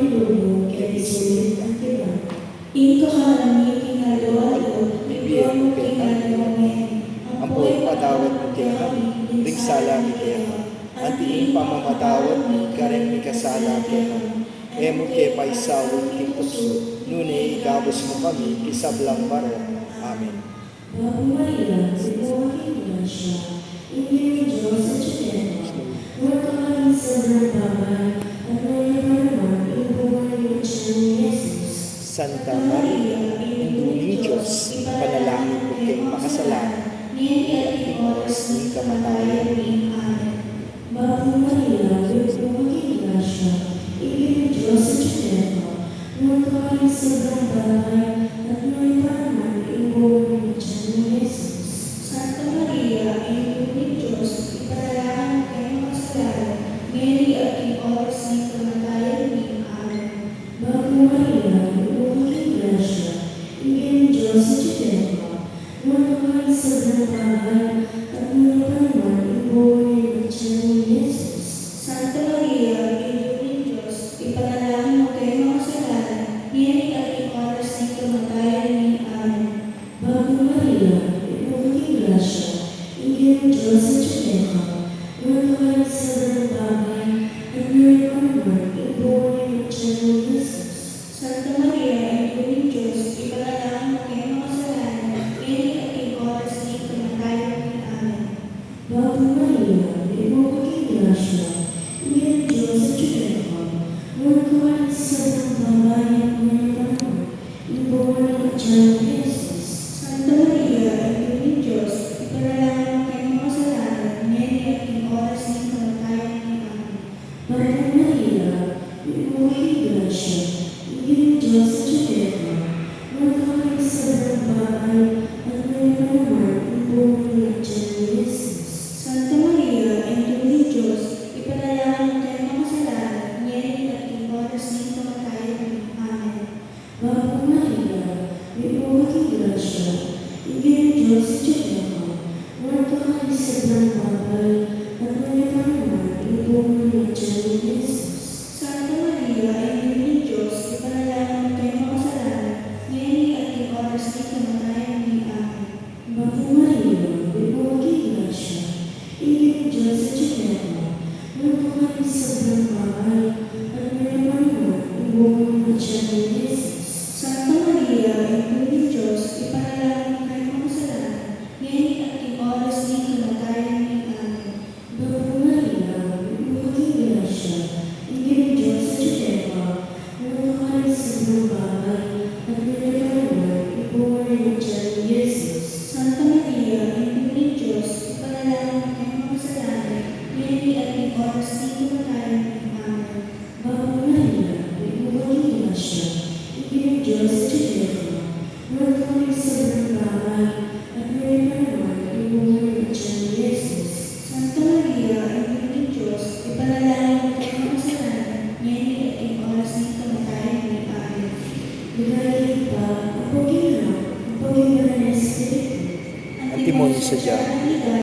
ang lubog, kaya isulit ang tipan. Ika ka langit, kinalo-alo, bigyan mo kinalo-amen. Ang po'y patawad mo kaya kami, rigsala mi kaya kami. Antiin pamamatawad mi, karen mi kasala kaya kami. Emo ke paisawon king tukso, nune igabos mo kami, kisablang baro. Amen. Bago Maria, sa buwaking grasya, ingin ng Diyos sa Chitema, huwag ka kami sa bagay, at ngayon pa naman, ibubuhay ng siya ni Jesus. Santa Maria, Induling Diyos, panalangin mo kayong makasalanan, Ngayon at ang oras ng kamatayan ni Amen. Bago Maria, sa buwaking grasya, ingin ng Diyos sa Chitema, huwag ka kami sa bagay, at ngayon pa naman, ibubuhay ng siya ni Jesus. Santa Maria, Ina ng Diyos, ipanalangin mo kayong makasalanan, ngayon at ang oras ng kamatayan ni Amen. Bago Maria, buwaking grasya, ingin ng Diyos sa Chitema, huwag ka kami sa bagay, at ngayon pa naman, ibubuhay ng siya ni Jesus. Santa Maria, Ina ng Diyos, ipanalangin mo kayong makasalanan, ngayon at ang oras ng kamatayan ni Amen. Bago Maria, buwaking grasya, ingin ng Diyos sa Chitema, huwag ka kami sa bagay, at ngayon pa naman, ibubuhay ng siya ni Jesus. Santa Maria, Ina ng Diyos, ipanalangin mo kayong makasalanan, ngayon at ang oras ng kamatayan ni Amen. Bago Maria, buwaking grasya, ingin ng Diyos sa Chitema, huwag ka kami sa bagay, at ngayon pa naman, ibubuhay ng siya ni Jesus. Santa Maria, Ina ng Diyos, ipanalangin mo kayong makasalanan, ngayon at ang oras ng kamatayan ni Amen. Bago Maria, buwaking grasya, ingin ng Diyos sa Chitema, huwag ka kami sa bagay, at ngayon pa naman, ibubuhay ng siya ni Jesus. Santa Maria, Ina ng Diyos, ipanalangin mo kayong makasalanan, ngayon at ang oras ng kamatayan ni Amen. Bago Maria, buwaking grasya, ingin ng Diyos sa Chitema, huwag ka kami sa bagay, at ngayon pa naman, ibubuhay ng siya ni Jesus. Santa Maria, Ina ng Diyos, ipanalangin mo kayong makasalanan, ngayon at ang oras ng kamatayan ni Amen. Bago Maria, buwaking grasya, ingin ng Diyos sa Chitema, huwag ka kami sa bagay, at ngayon pa naman, ibubuhay ng siya ni Jesus. Santa Maria, Ina ng Diyos, ipanalangin mo kayong makasalanan, ngayon at ang oras ng kamatayan ni Amen. Bago Maria, buwaking grasya, ingin ng Diyos sa Chitema, huwag ka kami sa bagay, at ngayon pa naman, ibubuhay ng siya ni Jesus. Santa Maria, Ina ng Diyos, ipanalangin mo kayong makasalanan, ngayon at ang oras ng kamatayan ni Amen. Bago Maria, buwaking grasya, ingin ng Diyos sa Chitema, huwag ka kami sa bagay, at ngayon pa naman, ibubuhay ng siya ni Jesus. Santa Maria, Ina ng Diyos, ipanalangin mo kayong makasalanan, ngayon at ang oras ng kamatayan ni Amen. Bigay pa, ang pagkira, ang pagkira ng Espiritu, Ang timonyo sa Diyan.